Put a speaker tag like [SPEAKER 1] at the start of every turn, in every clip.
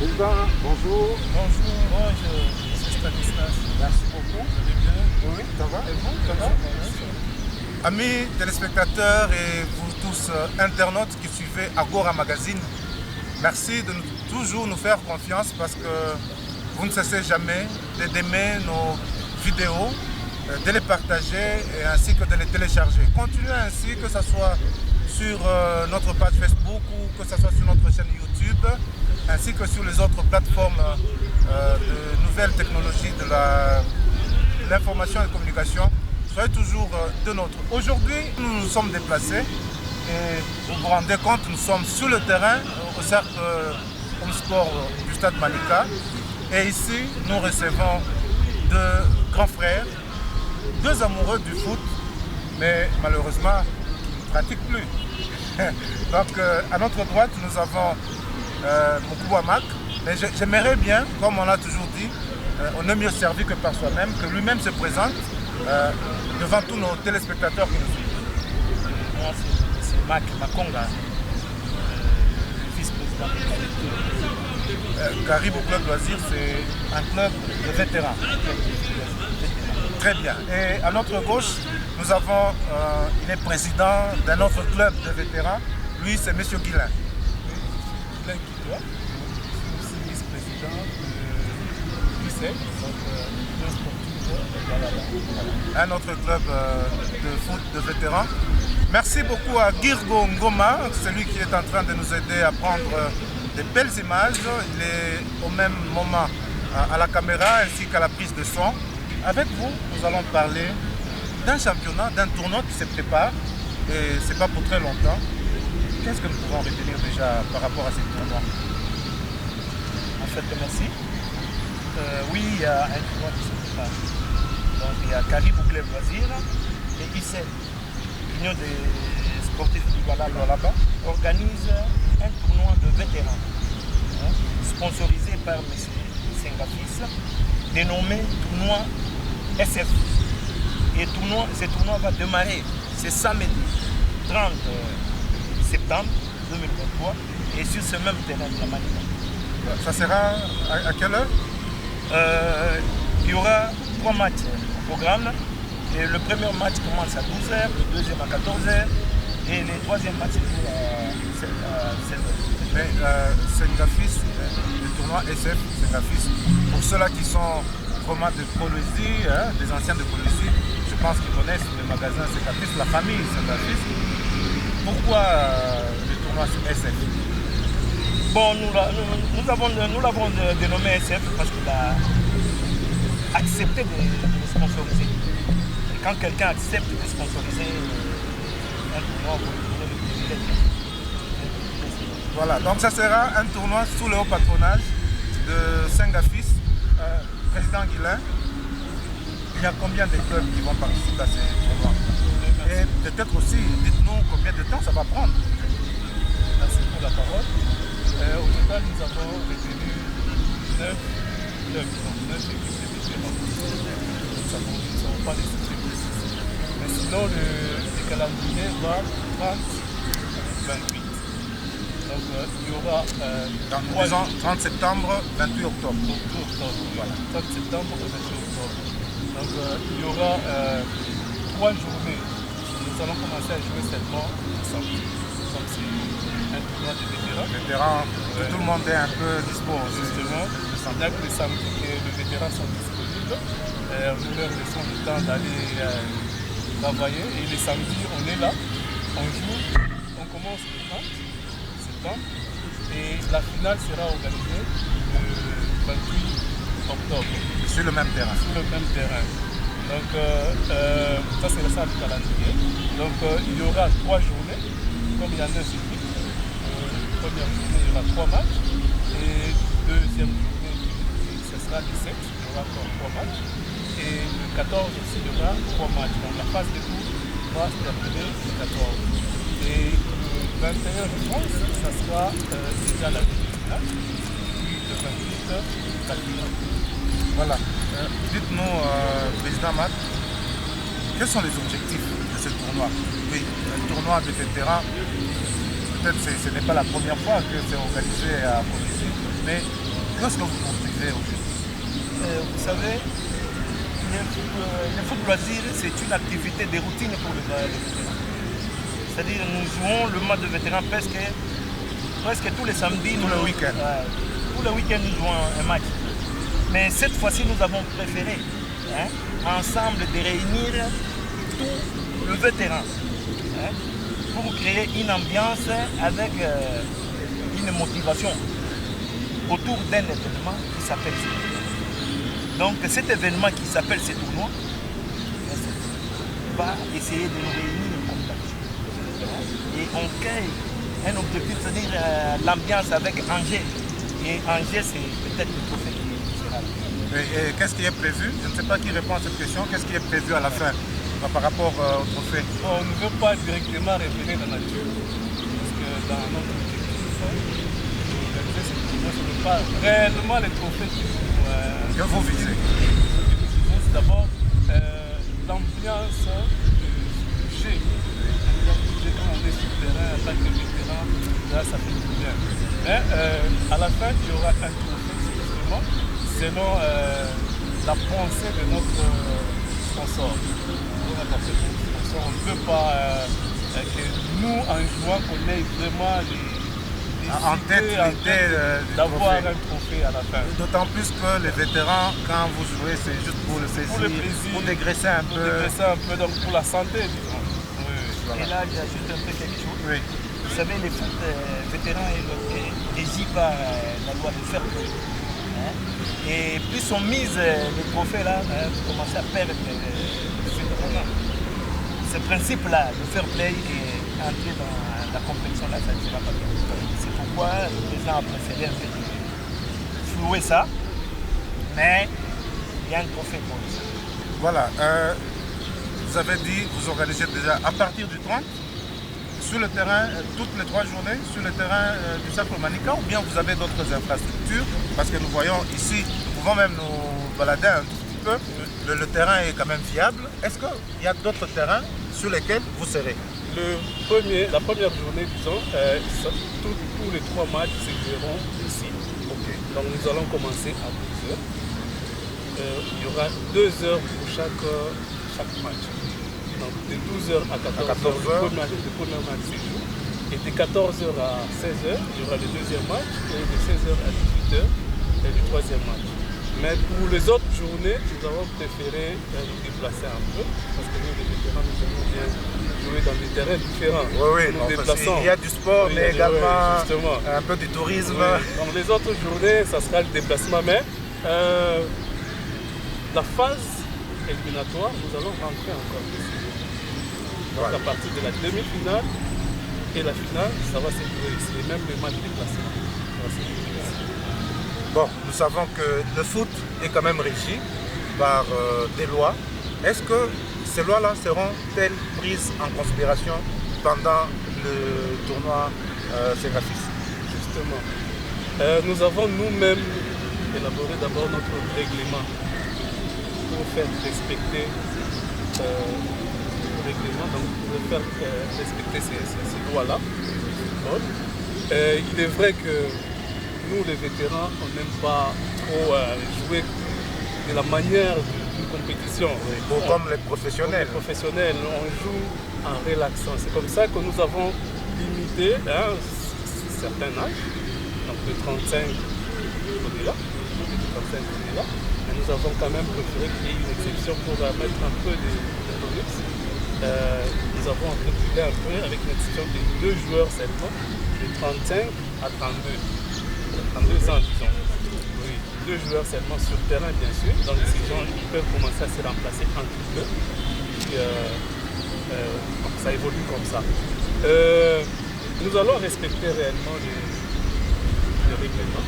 [SPEAKER 1] Président, bonjour.
[SPEAKER 2] Bonjour, monsieur Stanislas.
[SPEAKER 1] Merci beaucoup.
[SPEAKER 2] Vous allez bien?
[SPEAKER 1] Oui, ça va? Et vous, ça va?
[SPEAKER 3] Amis téléspectateurs et vous tous internautes qui suivez Agora Magazine, merci de toujours nous faire confiance parce que vous ne cessez jamais d'aimer nos vidéos, de les partager et ainsi que de les télécharger. Continuez ainsi, que ce soit sur notre page Facebook ou que ce soit sur notre chaîne YouTube, ainsi que sur les autres plateformes de nouvelles technologies de l'information et de la communication. Soyez toujours de nôtres. Aujourd'hui, nous nous sommes déplacés et vous vous rendez compte, nous sommes sur le terrain au cercle Home Sport du Stade Malika. Et ici, nous recevons deux grands frères, deux amoureux du foot, mais malheureusement, qui ne pratiquent plus. Donc, à notre droite, nous avons Moukouba Amak. Mais j'aimerais bien, comme on l'a toujours dit, on est mieux servi que par soi-même, que lui-même se présente devant tous nos téléspectateurs qui nous suivent.
[SPEAKER 2] Moi, c'est Mac Makonga, vice-président de
[SPEAKER 3] Caribou Club Loisirs, c'est un club de vétérans. Très bien. Et à notre gauche, nous avons, il est président d'un autre club de vétérans. Lui, c'est M. Guilain.
[SPEAKER 2] Guilain Kidoua. Je suis aussi vice-président de l'UCEC, donc deux sportifs.
[SPEAKER 3] Un autre club de foot de vétérans. Merci beaucoup à Girgo Ngoma, celui qui est en train de nous aider à prendre de belles images. Il est au même moment à la caméra ainsi qu'à la prise de son. Avec vous, nous allons parler d'un championnat, d'un tournoi qui se prépare et c'est pas pour très longtemps. Qu'est-ce que nous pouvons retenir déjà par rapport à ce tournoi?
[SPEAKER 2] En fait, merci. Oui, il y a un tournoi qui se prépare. Donc il y a Caribou Club Loisirs et ICEL, l'Union des sportifs du Lualaba, organise un tournoi de vétérans, sponsorisé par M. Sengafis, dénommé tournoi SF. Et ce tournoi va démarrer ce samedi 30 septembre 2023 et sur ce même terrain de la Manila.
[SPEAKER 3] Ça sera à quelle heure?
[SPEAKER 2] Il y aura 3 matchs au programme. Et le premier match commence à 12h, le deuxième à 14h et le troisième match à 16h.
[SPEAKER 3] Mais Sengafis, le tournoi SF Sengafis, pour ceux-là qui sont vraiment de Colosie, des anciens de Colosie, je pense qu'ils connaissent le magasin Sengafis, la famille Sengafis. Pourquoi le tournoi SF?
[SPEAKER 2] Bon, nous l'avons dénommé SF parce qu'il a accepté de sponsoriser. Et quand quelqu'un accepte de sponsoriser un tournoi, vous pouvez le privilège.
[SPEAKER 3] Voilà, donc ça sera un tournoi sous le haut patronage de Sengafis, président Guilain. Il y a combien de clubs qui vont participer à ce tournoi? Et peut-être aussi, dites-nous combien de temps ça va prendre.
[SPEAKER 2] Merci pour la parole. Au total, nous avons retenu 9 clubs, donc 9 équipes de vétérans. Nous ne savons pas les cités précises. Mais sinon, le calendrier va 30-28. Donc, il y aura
[SPEAKER 3] 30 septembre, 28 octobre.
[SPEAKER 2] Voilà. 30 septembre et 28 octobre. Donc, il y aura 3 journées. Nous allons commencer à jouer seulement samedi. Donc, c'est un tournoi de vétérans.
[SPEAKER 3] Vétérans, tout le monde est un peu dispo.
[SPEAKER 2] Justement, il n'y a que les samedis que les vétérans sont disponibles. Nous leur laissons le temps d'aller travailler. Et les samedis, on est là, on joue, on commence le 30 septembre. Et la finale sera organisée le 28 octobre.
[SPEAKER 3] Sur le même terrain.
[SPEAKER 2] Sur le même terrain. Donc, ça c'est ça le calendrier. Donc, il y aura 3 journées, comme il y a 9 équipes. Première journée, il y aura 3 matchs. Et deuxième journée, ce sera le 7, il y aura encore 3 matchs. Et le 14 aussi, il y aura 3 matchs. Donc la phase de poule va se terminer le 14. Et le 21, je pense, ça sera déjà la demi-finale. Puis le 28, la finale.
[SPEAKER 3] Voilà. Dites-nous, président Matt, quels sont les objectifs de ce tournoi? Oui, un tournoi de vétérans, peut-être ce n'est pas la première fois que c'est organisé à Colosie. Mais qu'est-ce que vous poursuivez aujourd'hui?
[SPEAKER 2] Vous savez, le foot loisir, c'est une activité de routine pour les vétérans. C'est-à-dire nous jouons le match de vétérans presque tous les samedis.
[SPEAKER 3] Tous les week-ends.
[SPEAKER 2] Tous les week-ends, nous jouons un match. Mais cette fois-ci, nous avons préféré ensemble de réunir tout le vétéran pour créer une ambiance avec une motivation autour d'un événement qui s'appelle ce tournoi. Donc cet événement qui s'appelle ce tournoi va essayer de nous réunir comme d'habitude. Et on crée un objectif, c'est-à-dire l'ambiance avec Angers. Et Angers, c'est peut-être le trophée qui sera là.
[SPEAKER 3] Et qu'est-ce qui est prévu? Je ne sais pas qui répond à cette question. Qu'est-ce qui est prévu à la fin par rapport au trophée?
[SPEAKER 1] On ne veut pas directement révéler la nature. Parce que dans notre objectif, organiser ce tournoi, ce n'est pas réellement les trophées
[SPEAKER 3] Que vous visez?
[SPEAKER 1] C'est d'abord l'ambiance du jeu. Quand on est sur le terrain, en tant que vétéran, là, ça fait du bien. Mais à la fin, il y aura un trophée, justement, selon la pensée de notre sponsor. On ne veut pas que nous, en jouant, qu'on ait vraiment
[SPEAKER 3] En tête l'idée
[SPEAKER 1] d'avoir un trophée à la fin.
[SPEAKER 3] D'autant plus que les vétérans, quand vous jouez, c'est juste pour le plaisir,
[SPEAKER 1] Pour le plaisir,
[SPEAKER 3] pour dégraisser un
[SPEAKER 1] pour
[SPEAKER 3] peu.
[SPEAKER 1] dégraisser un peu, donc pour la santé, disons. Oui.
[SPEAKER 3] Voilà.
[SPEAKER 2] Et là, j'ajoute un peu quelque chose.
[SPEAKER 3] Oui.
[SPEAKER 2] Vous savez, les foot vétérans est régi par la loi de fair play. Et plus on mise les trophées là, vous commencez à perdre ce vétéran. Ce principe-là, le fair play, est entré dans la compétition là, ça ne sera pas bien. C'est pourquoi le président a préféré un peu flouer ça, mais il y a un trophée pour ça.
[SPEAKER 3] Voilà. Vous avez dit, vous organisez déjà à partir du 30 sur le terrain, toutes les 3 journées, sur le terrain du Sacre Manica, ou bien vous avez d'autres infrastructures? Parce que nous voyons ici, nous pouvons même nous balader un tout petit peu. Le terrain est quand même viable. Est-ce qu'il y a d'autres terrains sur lesquels vous serez?
[SPEAKER 1] La première journée, disons, tous les 3 matchs se joueront ici.
[SPEAKER 3] Ok.
[SPEAKER 1] Donc nous allons commencer à 12h. Il y aura 2 heures pour chaque match. Donc de 12h à 14h, le premier match se joue. Et de 14h à 16h, il y aura le deuxième match. Et de 16h à 18h, le troisième match. Mais pour les autres journées, nous avons préféré nous déplacer un peu. Parce que nous, les vétérans, nous aimons bien jouer dans des terrains différents.
[SPEAKER 3] Oui,
[SPEAKER 1] nous déplaçons.
[SPEAKER 3] Il y a du sport,
[SPEAKER 1] Oui,
[SPEAKER 3] mais également
[SPEAKER 1] justement.
[SPEAKER 3] un peu du tourisme.
[SPEAKER 1] Oui. Donc les autres journées, ça sera le déplacement. Mais la phase éliminatoire, nous allons rentrer encore ici. Donc à partir de la demi-finale et la finale, ça va se jouer ici. Et même le match déplacement, ça va se jouer ici.
[SPEAKER 3] Bon, nous savons que le foot est quand même régi par des lois. Est-ce que ces lois-là seront-elles prises en considération pendant le tournoi Sengafis?
[SPEAKER 1] Justement, nous avons nous-mêmes élaboré d'abord notre règlement pour faire respecter le règlement, donc pour faire respecter ces lois-là. Il est vrai que nous, les vétérans, on n'aime pas trop jouer de la manière d'une compétition.
[SPEAKER 3] Comme les professionnels.
[SPEAKER 1] Comme les professionnels, on joue en relaxant. C'est comme ça que nous avons limité certains âges, donc de 35 au-delà. Mais nous avons quand même préféré qu'il y ait une exception pour mettre un peu de bonus. Nous avons régulé un peu avec une exception de 2 joueurs seulement, de 35 à 32 ans, disons. Oui, 2 joueurs seulement sur terrain, bien sûr. Dans les saisons, ils peuvent commencer à se remplacer entre eux. Puis, donc ça évolue comme ça. Nous allons respecter réellement le règlement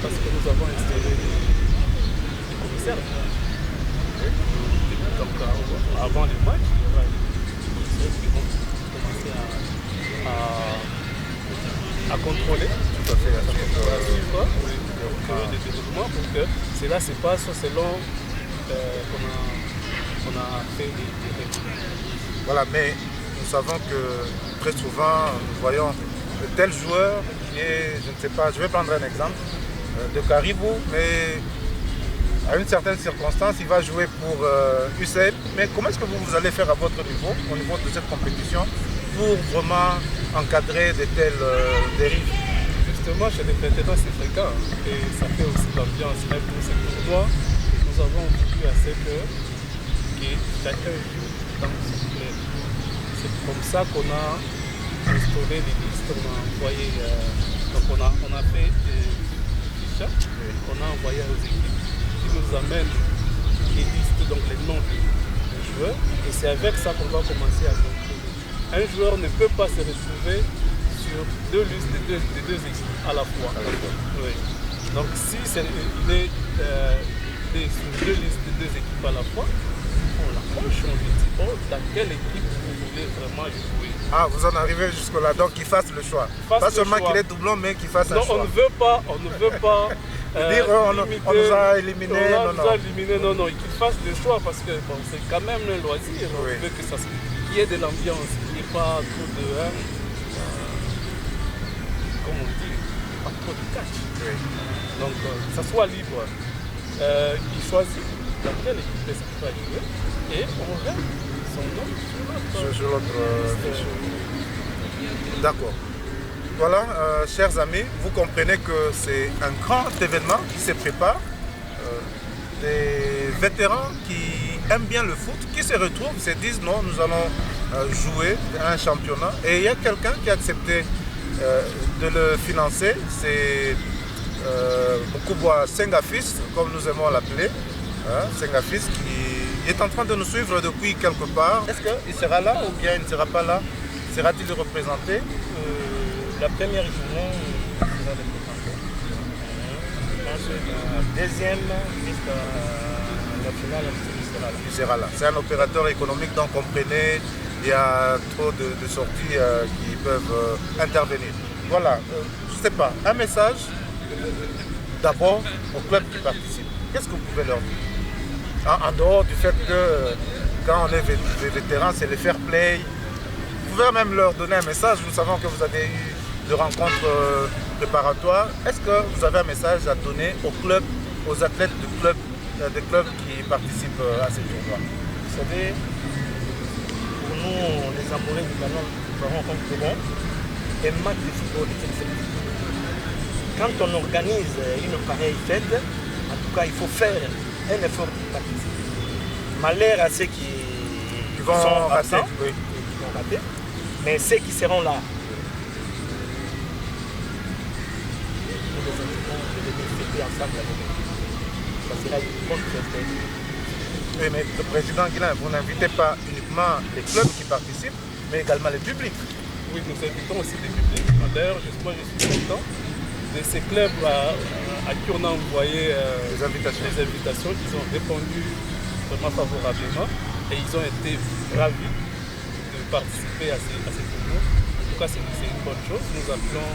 [SPEAKER 1] parce que nous avons installé des commissaires. Donc avant le match, il y aura des commissaires qui vont commencer à contrôler.
[SPEAKER 3] Tout à fait.
[SPEAKER 1] À suivre le développement pour que cela se passe selon qu'on a fait des règles.
[SPEAKER 3] Voilà, mais nous savons que très souvent, nous voyons tel joueur qui est, je ne sais pas, je vais prendre un exemple, de Caribou, mais à une certaine circonstance, il va jouer pour UCL. Mais comment est-ce que vous allez faire à votre niveau, au niveau de cette compétition, pour vraiment encadrer de telles dérives?
[SPEAKER 1] Justement, chez les vétérans, c'est fréquent et ça fait aussi l'ambiance. Même pour ces tournois, nous avons voulu à ce que chacun joue dans son club. C'est comme ça qu'on a instauré les listes, on a envoyé, donc on a fait des fiches qu'on a envoyé aux équipes qui nous amènent les listes, donc les noms des joueurs. Et c'est avec ça qu'on va commencer à conclure. Un joueur ne peut pas se retrouver sur deux listes de deux équipes à la fois. Oui. Donc si il est sur deux listes de deux équipes à la fois, on l'approche, on lui dit dans quelle équipe vous voulez vraiment jouer.
[SPEAKER 3] Ah, vous en arrivez jusque-là, donc qu'il fasse le choix. Pas seulement qu'il est doublon, mais qu'il fasse un choix.
[SPEAKER 1] On ne veut pas
[SPEAKER 3] dire on nous a éliminés.
[SPEAKER 1] Non, qu'il fasse le choix parce que bon, c'est quand même un loisir. On veut qu'il y ait de l'ambiance, qu'il n'y ait pas trop de... comme on dit, pas trop de catch.
[SPEAKER 3] Oui.
[SPEAKER 1] Donc, que ça soit libre. Il choisit dans quelle équipe est-ce qu'il va jouer et on règle son nom sur l'autre fiche.
[SPEAKER 3] D'accord. Voilà, chers amis, vous comprenez que c'est un grand événement qui se prépare. Des vétérans qui aiment bien le foot, qui se retrouvent, se disent non, nous allons jouer un championnat. Et il y a quelqu'un qui a accepté de le financer, c'est Mukubwa Sengafis, comme nous aimons l'appeler. Sengafis qui est en train de nous suivre depuis quelque part. Est-ce qu'il sera là ou bien il ne sera pas là? Sera-t-il représenté?
[SPEAKER 2] La première journée, il sera représenté. Ensuite, la deuxième, jusqu'à la finale,
[SPEAKER 3] il sera là. C'est un opérateur économique, donc comprenez, il y a trop de sorties qui peuvent intervenir. Voilà, je ne sais pas, un message d'abord au club qui participe. Qu'est-ce que vous pouvez leur dire? En dehors du fait que quand on est vétéran, c'est le fair play. Vous pouvez même leur donner un message. Nous savons que vous avez eu de rencontres préparatoires. Est-ce que vous avez un message à donner aux clubs, aux athlètes des clubs qui participent à ces tournois?
[SPEAKER 2] Vous savez, pour nous, les amoureux du ballon, nous avons compris un match de football est exceptionnel. Quand on organise une pareille fête, en tout cas, il faut faire un effort de participer. Malheur à ceux qui
[SPEAKER 3] vont
[SPEAKER 2] sont
[SPEAKER 3] rater,
[SPEAKER 2] absents, qui vont rater, mais ceux qui seront là, nous les invitons de venir fêter ensemble avec eux. Ça sera une bonne fête.
[SPEAKER 3] Oui, mais le président Guilain, vous n'invitez pas uniquement les clubs qui participent, mais également les publics.
[SPEAKER 1] Oui, nous invitons aussi des publics. D'ailleurs, moi je suis content de ces clubs à qui on a envoyé
[SPEAKER 3] les invitations.
[SPEAKER 1] Ils ont répondu vraiment favorablement et ils ont été ravis de participer à ces tournois. En tout cas, c'est une bonne chose. Nous appelons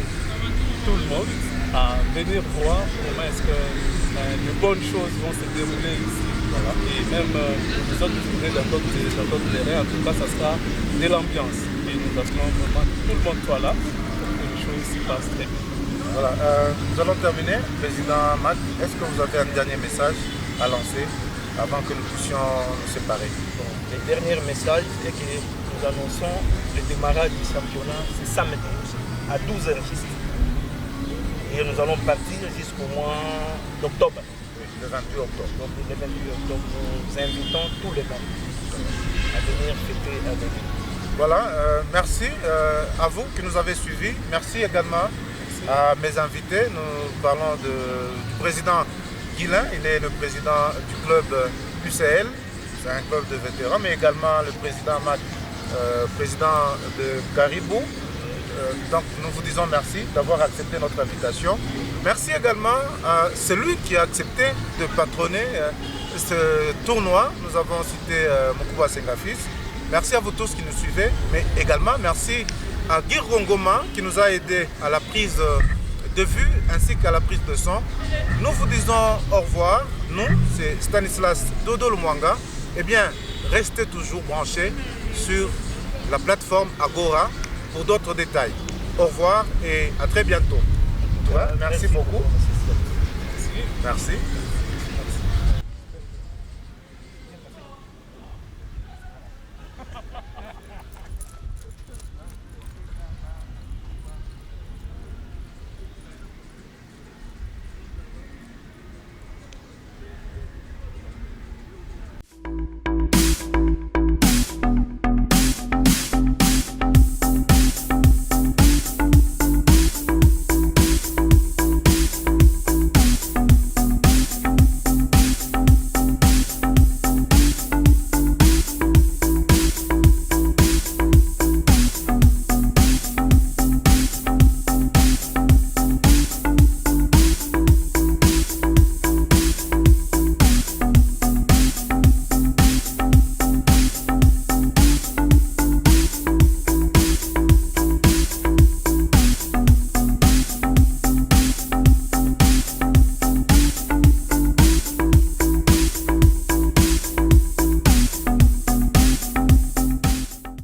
[SPEAKER 1] tout le monde à venir voir comment est-ce que de bonnes choses vont se dérouler ici. Voilà. Et même les autres tournées dans d'autres terrains, en tout cas, ça sera de l'ambiance. Et nous appelons vraiment que tout le monde soit là pour que les choses s'y passent très bien.
[SPEAKER 3] Voilà, nous allons terminer. Président Matt, est-ce que vous avez un dernier message à lancer avant que nous puissions nous séparer?
[SPEAKER 2] Bon, le dernier message est que nous annonçons le démarrage du championnat, c'est samedi à 12h ici. Et nous allons partir jusqu'au mois d'octobre.
[SPEAKER 3] Oui, le 28 octobre.
[SPEAKER 2] Donc le 28 octobre, nous invitons tous les membres à venir fêter avec nous.
[SPEAKER 3] Voilà, merci à vous qui nous avez suivis. Merci également à mes invités. Nous parlons du président Guilain, il est le président du club UCL, c'est un club de vétérans, mais également le président Matt, président de Caribou. Donc nous vous disons merci d'avoir accepté notre invitation. Merci également à celui qui a accepté de patronner ce tournoi. Nous avons cité Mukubwa Sengafis. Merci à vous tous qui nous suivez, mais également merci à Guy Rongoma qui nous a aidé à la prise de vue ainsi qu'à la prise de son. Nous vous disons au revoir. Nous, c'est Stanislas Dodo Lumwanga. Eh bien, restez toujours branchés sur la plateforme Agora pour d'autres détails. Au revoir et à très bientôt. Ouais, merci beaucoup. Merci.